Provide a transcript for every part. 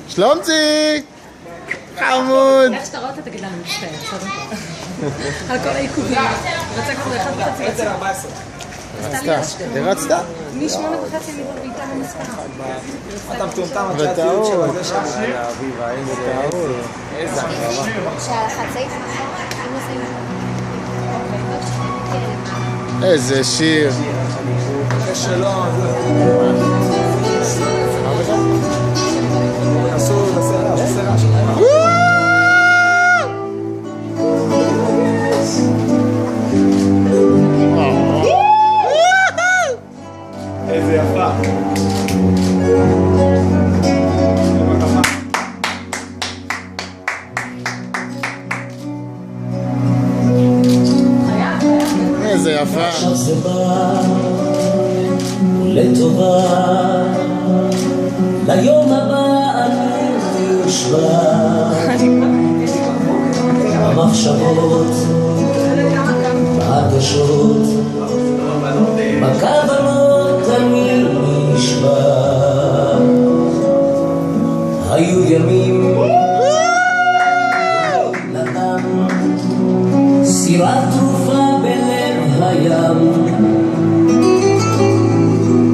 שלומצי! חמוד! איך שאתה רואה אותה תגיד לנו מצטער, קודם כל. על כל העיכובים. רצה כבר ל-1:30. 14. רצתה? מ-8:30 אני ואיתה במספרה. אתה מטומטם עד שהציוד שלה זה שם. איזה החרבה. איזה שיר. כשלום. אסור לסרש. איזה יפה. איזה יפה. עכשיו זה בא לטובה, ליום הבא אני יושבה במחשבות, בהרגשות, בכוונות אני נשבע. היו ימים נתן סירת תרופה בלב הים,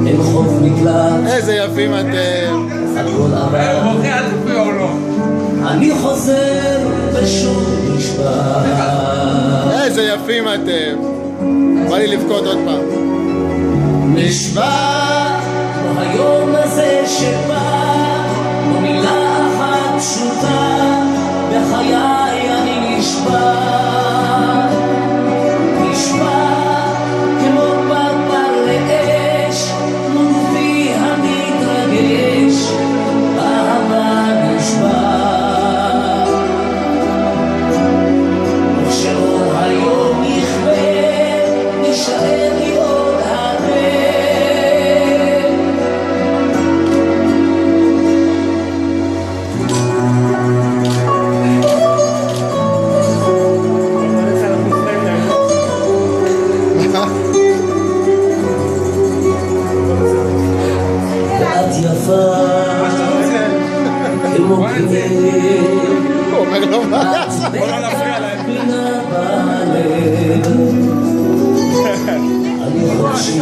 אין חוף מקלט, איזה יפים אתם. הכל אמר אני חוזר ושוב נשבע. איזה יפים אתם. בא לי לבכות עוד פעם. נשבע כמו היום הזה שבא, כמו מילה אחת פשוטה, בחיי אני נשבע. נשבע כמו פרפר לאש, מובי המתרגש, אהבה נשבע. וכשאור היום יכבה, נשאר לי עוד הרבה. ואת יפה כמו כנרת, הוא אומר לו מה? את בלב, אני חופשי